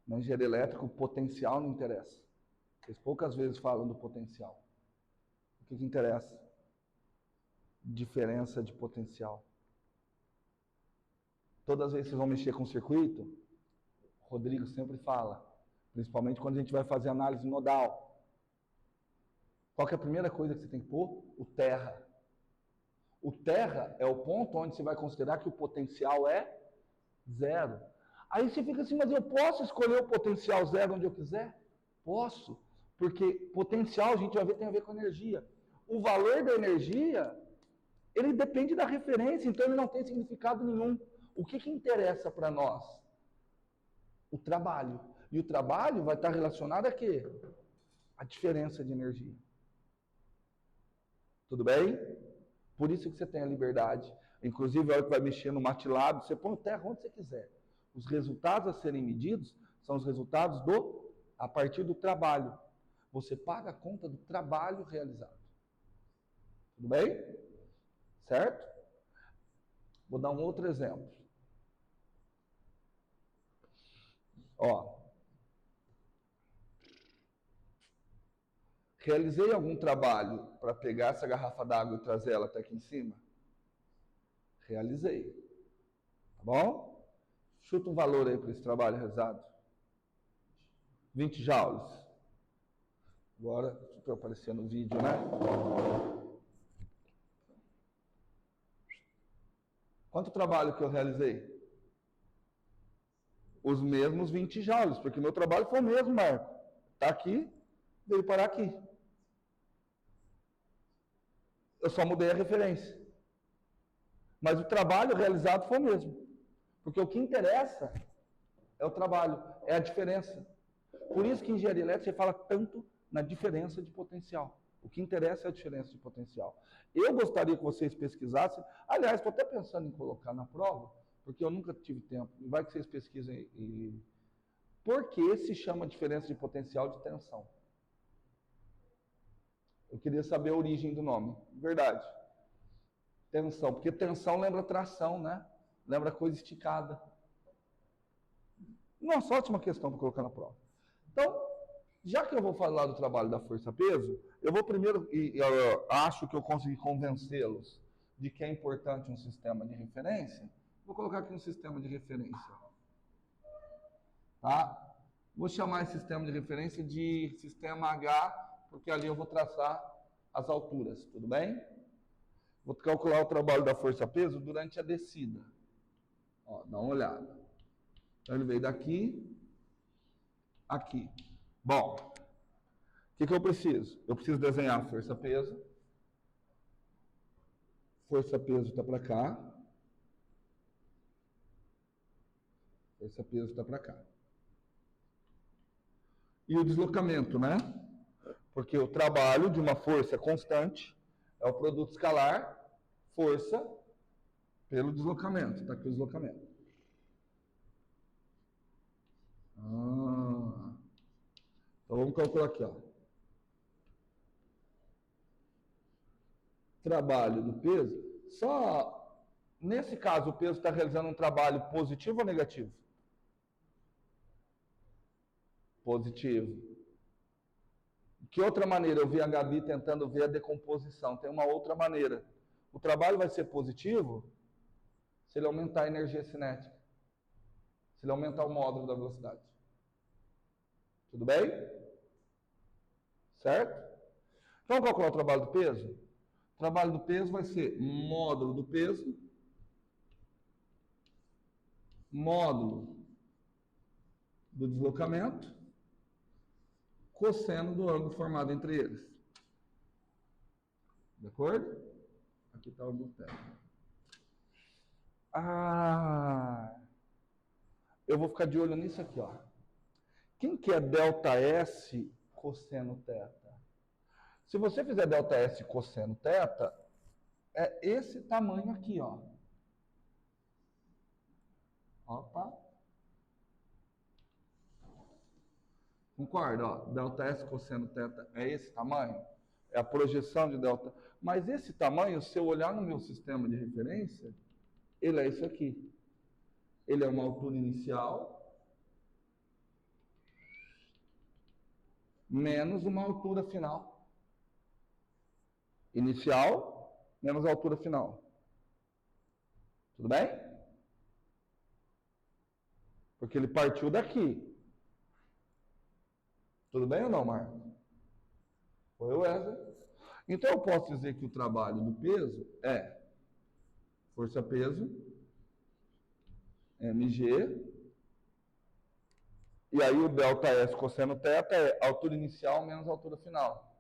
Na engenharia elétrica, o potencial não interessa. Eles poucas vezes falam do potencial. O que interessa? Diferença de potencial. Todas as vezes que vocês vão mexer com o circuito, o Rodrigo sempre fala, principalmente quando a gente vai fazer análise nodal. Qual que é a primeira coisa que você tem que pôr? O terra. O terra é o ponto onde você vai considerar que o potencial é zero. Aí você fica assim, mas eu posso escolher o potencial zero onde eu quiser? Posso, porque potencial, a gente vai ver, tem a ver com energia. O valor da energia, ele depende da referência, então ele não tem significado nenhum. O que interessa para nós? O trabalho. E o trabalho vai estar relacionado a quê? A diferença de energia. Tudo bem? Por isso que você tem a liberdade. Inclusive, a hora que vai mexer no MATLAB, você põe o terra onde você quiser. Os resultados a serem medidos são os resultados a partir do trabalho. Você paga a conta do trabalho realizado. Tudo bem? Certo? Vou dar um outro exemplo. Ó. Realizei algum trabalho para pegar essa garrafa d'água e trazer ela até aqui em cima? Realizei. Tá bom? Chuta um valor aí para esse trabalho realizado. 20 joules. Agora, deixa eu aparecer no vídeo, né? Quanto trabalho que eu realizei? Os mesmos 20 joules, porque meu trabalho foi o mesmo, Marco. Tá aqui, veio parar aqui. Eu só mudei a referência. Mas o trabalho realizado foi o mesmo. Porque o que interessa é o trabalho, é a diferença. Por isso que em engenharia elétrica você fala tanto na diferença de potencial. O que interessa é a diferença de potencial. Eu gostaria que vocês pesquisassem, aliás, estou até pensando em colocar na prova, porque eu nunca tive tempo. Vai que vocês pesquisem. Por que se chama diferença de potencial de tensão? Eu queria saber a origem do nome. Verdade. Tensão, porque tensão lembra tração, né? Lembra coisa esticada. Nossa, ótima questão para colocar na prova. Então, já que eu vou falar do trabalho da força-peso, eu vou primeiro, e eu acho que eu consegui convencê-los de que é importante um sistema de referência, vou colocar aqui um sistema de referência. Tá? Vou chamar esse sistema de referência de sistema H, porque ali eu vou traçar as alturas, tudo bem? Vou calcular o trabalho da força-peso durante a descida. Ó, dá uma olhada. Então ele veio daqui, aqui. Bom, o que eu preciso? Eu preciso desenhar força-peso. Força-peso está para cá. Força-peso está para cá. E o deslocamento, né? Porque o trabalho de uma força constante é o produto escalar, força, pelo deslocamento. Está aqui o deslocamento. Então vamos calcular aqui, ó. Trabalho do peso. Só nesse caso o peso está realizando um trabalho positivo ou negativo? Positivo. Que outra maneira? Eu vi a Gabi tentando ver a decomposição. Tem uma outra maneira. O trabalho vai ser positivo se ele aumentar a energia cinética. Se ele aumentar o módulo da velocidade. Tudo bem? Certo? Então, vamos calcular o trabalho do peso? O trabalho do peso vai ser módulo do peso, módulo do deslocamento, cosseno do ângulo formado entre eles. De acordo? Aqui está o ângulo térmico. Eu vou ficar de olho nisso aqui, ó. Quem que é ΔS cosseno θ? Se você fizer ΔS cosseno θ, é esse tamanho aqui, ó. Opa. Concorda? Ó, ΔS cosseno θ é esse tamanho? É a projeção de delta. Mas esse tamanho, se eu olhar no meu sistema de referência, ele é isso aqui. Ele é uma altura inicial menos uma altura final. Inicial menos a altura final. Tudo bem? Porque ele partiu daqui. Tudo bem ou não, Marcos? Foi o Wesley. Então eu posso dizer que o trabalho do peso é força-peso, mg, e aí o ΔS cosseno θ é altura inicial menos altura final.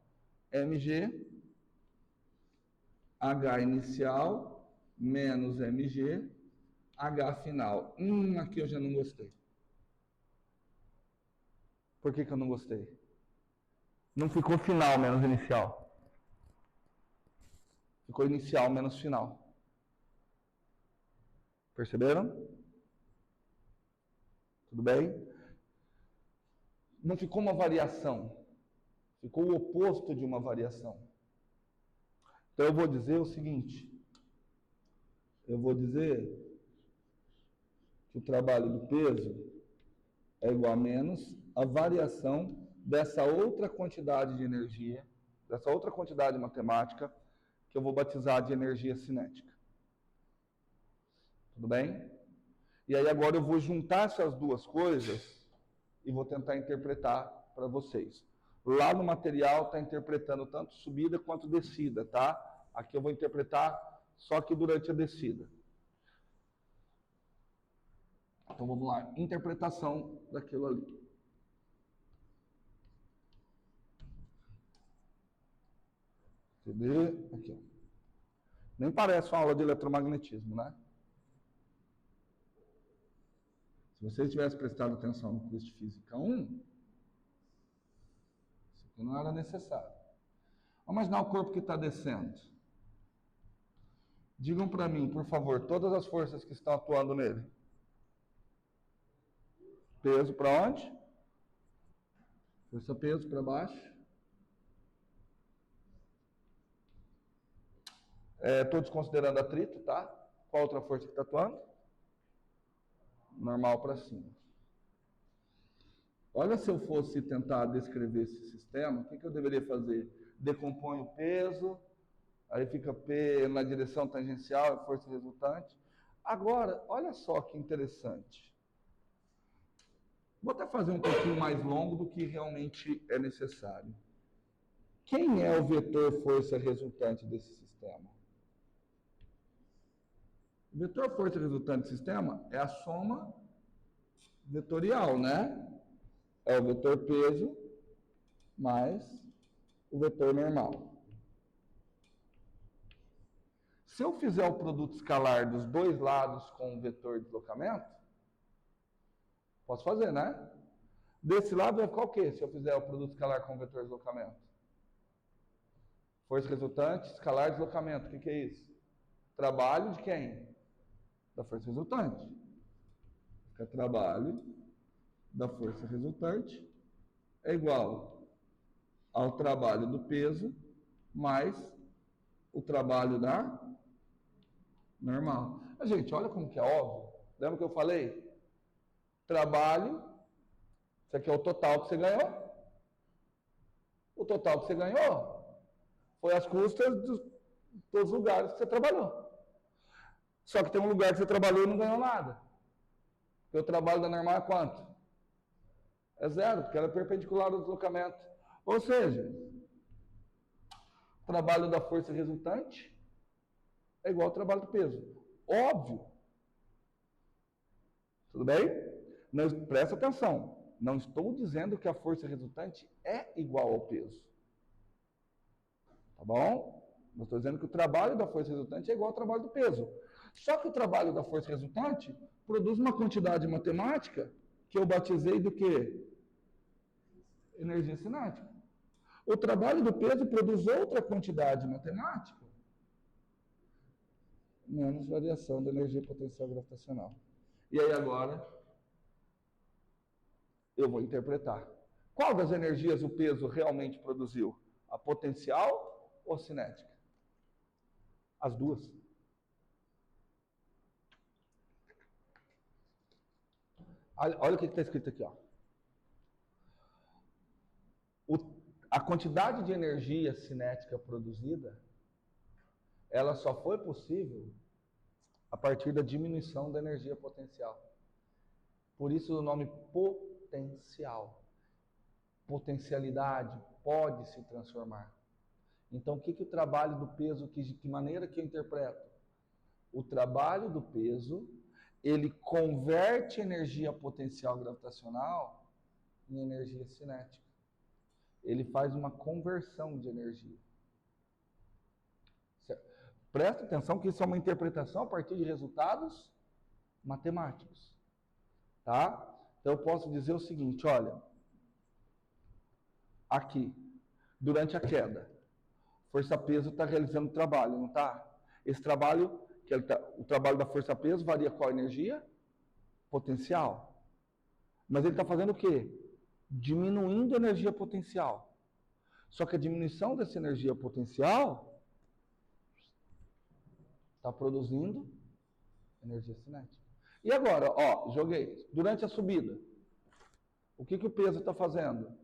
mg, h inicial menos mg, h final. Aqui eu já não gostei. Por que eu não gostei? Não ficou final menos inicial. Ficou inicial menos final. Perceberam? Tudo bem? Não ficou uma variação. Ficou o oposto de uma variação. Então eu vou dizer o seguinte. Eu vou dizer que o trabalho do peso é igual a menos a variação dessa outra quantidade de energia, dessa outra quantidade matemática, que eu vou batizar de energia cinética. Tudo bem? E aí agora eu vou juntar essas duas coisas e vou tentar interpretar para vocês. Lá no material está interpretando tanto subida quanto descida, tá? Aqui eu vou interpretar só que durante a descida. Então vamos lá, interpretação daquilo ali. CD, aqui, ó. Nem parece uma aula de eletromagnetismo, né? Se vocês tivessem prestado atenção no curso de Física 1, isso aqui não era necessário. Vamos imaginar o corpo que está descendo. Digam para mim, por favor, todas as forças que estão atuando nele. Peso para onde? Força-peso para baixo. Estou desconsiderando atrito, tá? Qual outra força que está atuando? Normal para cima. Olha, se eu fosse tentar descrever esse sistema, o que eu deveria fazer? Decompõe o peso, aí fica P na direção tangencial, a força resultante. Agora, olha só que interessante. Vou até fazer um pouquinho mais longo do que realmente é necessário. Quem é o vetor força resultante desse sistema? O vetor força resultante do sistema é a soma vetorial, né? É o vetor peso mais o vetor normal. Se eu fizer o produto escalar dos dois lados com o vetor deslocamento, posso fazer, né? Desse lado vai ficar o quê? Se eu fizer o produto escalar com o vetor deslocamento? Força resultante, escalar, deslocamento. O que é isso? Trabalho de quem? Da força resultante. Fica trabalho da força resultante é igual ao trabalho do peso mais o trabalho da normal. Mas, gente, olha como que é óbvio. Lembra que eu falei? Trabalho, isso aqui é o total que você ganhou. O total que você ganhou foi as custas dos lugares que você trabalhou. Só que tem um lugar que você trabalhou e não ganhou nada. Porque o trabalho da normal é quanto? É zero, porque ela é perpendicular ao deslocamento. Ou seja, o trabalho da força resultante é igual ao trabalho do peso. Óbvio. Tudo bem? Não, presta atenção. Não estou dizendo que a força resultante é igual ao peso. Tá bom? Não estou dizendo que o trabalho da força resultante é igual ao trabalho do peso. Só que o trabalho da força resultante produz uma quantidade matemática que eu batizei do quê? Energia cinética. O trabalho do peso produz outra quantidade matemática, menos variação da energia potencial gravitacional. E aí agora eu vou interpretar. Qual das energias o peso realmente produziu? A potencial ou a cinética? As duas. Olha o que está escrito aqui. Ó. A quantidade de energia cinética produzida, ela só foi possível a partir da diminuição da energia potencial. Por isso o nome potencial. Potencialidade pode se transformar. Então, o que o trabalho do peso, que maneira que eu interpreto? O trabalho do peso, ele converte energia potencial gravitacional em energia cinética. Ele faz uma conversão de energia. Certo? Presta atenção que isso é uma interpretação a partir de resultados matemáticos. Tá? Então, eu posso dizer o seguinte, olha, aqui, durante a queda, força-peso está realizando trabalho, não está? Esse trabalho, o trabalho da força-peso varia qual energia? Potencial. Mas ele está fazendo o quê? Diminuindo a energia potencial. Só que a diminuição dessa energia potencial está produzindo energia cinética. E agora, ó, joguei. Durante a subida, o que o peso está fazendo?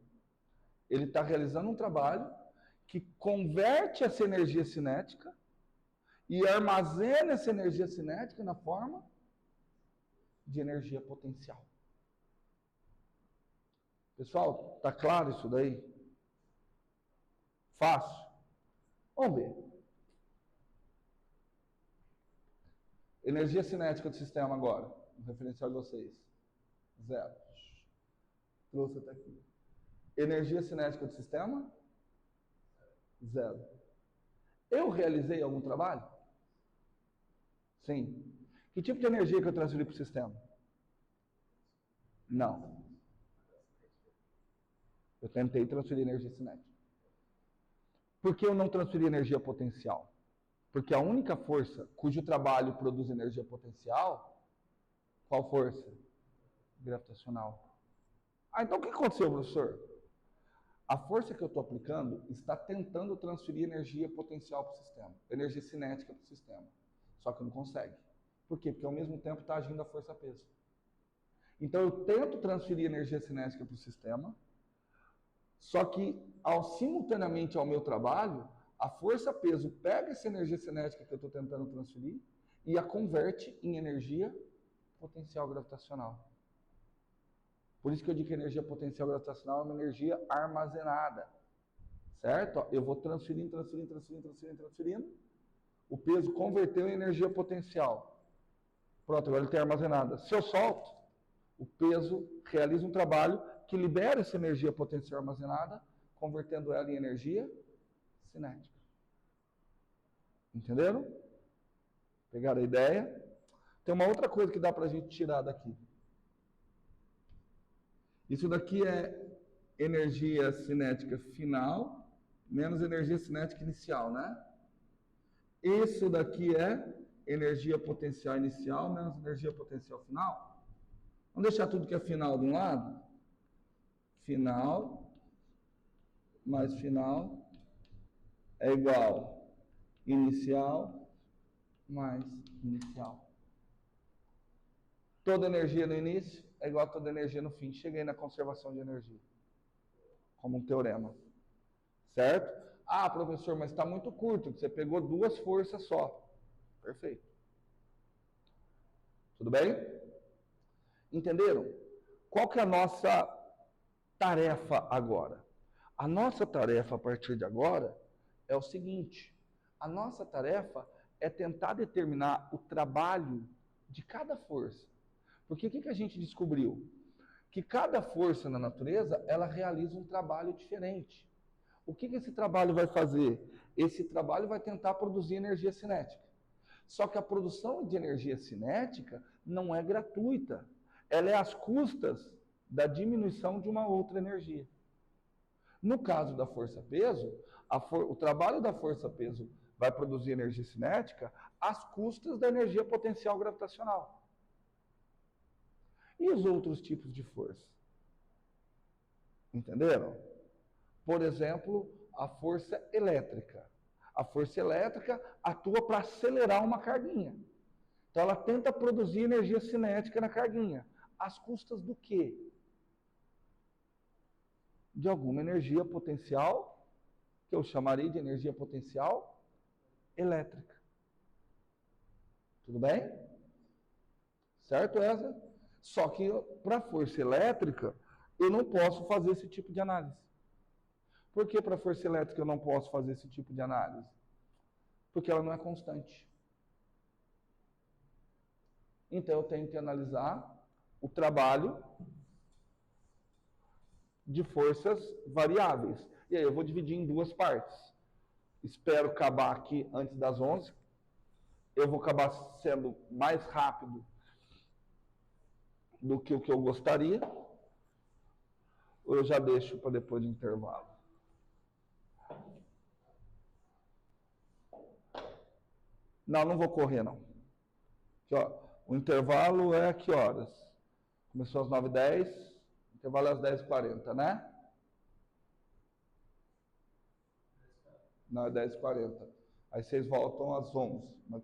Ele está realizando um trabalho que converte essa energia cinética e armazena essa energia cinética na forma de energia potencial. Pessoal, tá claro isso daí? Fácil? Vamos ver. Energia cinética do sistema agora, no referencial de vocês. Zero. Trouxe até aqui. Energia cinética do sistema? Zero. Eu realizei algum trabalho? Sim. Que tipo de energia que eu transferi para o sistema? Não. Eu tentei transferir energia cinética. Por que eu não transferi energia potencial? Porque a única força cujo trabalho produz energia potencial, qual força? Gravitacional. Ah, então o que aconteceu, professor? A força que eu estou aplicando está tentando transferir energia potencial para o sistema, energia cinética para o sistema. Só que não consegue. Por quê? Porque ao mesmo tempo está agindo a força-peso. Então eu tento transferir energia cinética para o sistema, só que simultaneamente ao meu trabalho, a força-peso pega essa energia cinética que eu estou tentando transferir e a converte em energia potencial gravitacional. Por isso que eu digo que a energia potencial gravitacional é uma energia armazenada. Certo? Eu vou transferindo. O peso converteu em energia potencial. Pronto, agora ele tem armazenada. Se eu solto, o peso realiza um trabalho que libera essa energia potencial armazenada, convertendo ela em energia cinética. Entenderam? Pegaram a ideia? Tem uma outra coisa que dá para a gente tirar daqui. Isso daqui é energia cinética final menos energia cinética inicial, né? Isso daqui é energia potencial inicial menos energia potencial final. Vamos deixar tudo que é final de um lado? Final mais final é igual inicial mais inicial. Toda energia no início é igual a toda energia no fim. Cheguei na conservação de energia. Como um teorema. Certo? Ah, professor, mas está muito curto. Você pegou duas forças só. Perfeito. Tudo bem? Entenderam? Qual que é a nossa tarefa agora? A nossa tarefa a partir de agora é o seguinte: a nossa tarefa é tentar determinar o trabalho de cada força. Porque o que a gente descobriu? Que cada força na natureza, ela realiza um trabalho diferente. O que esse trabalho vai fazer? Esse trabalho vai tentar produzir energia cinética. Só que a produção de energia cinética não é gratuita. Ela é às custas da diminuição de uma outra energia. No caso da força-peso, o trabalho da força-peso vai produzir energia cinética às custas da energia potencial gravitacional. E os outros tipos de força? Entenderam? Por exemplo, a força elétrica. A força elétrica atua para acelerar uma carguinha. Então ela tenta produzir energia cinética na carguinha. Às custas do quê? De alguma energia potencial, que eu chamaria de energia potencial elétrica. Tudo bem? Certo, Essa? Só que para a força elétrica, eu não posso fazer esse tipo de análise. Por que para a força elétrica eu não posso fazer esse tipo de análise? Porque ela não é constante. Então eu tenho que analisar o trabalho de forças variáveis. E aí eu vou dividir em duas partes. Espero acabar aqui antes das 11. Eu vou acabar sendo mais rápido do que o que eu gostaria. Ou eu já deixo para depois do intervalo? Não, não vou correr, não. Aqui, ó, o intervalo é que horas? Começou às 9h10, o intervalo é às 10h40, né? Não, é 10h40. Aí vocês voltam às 11h.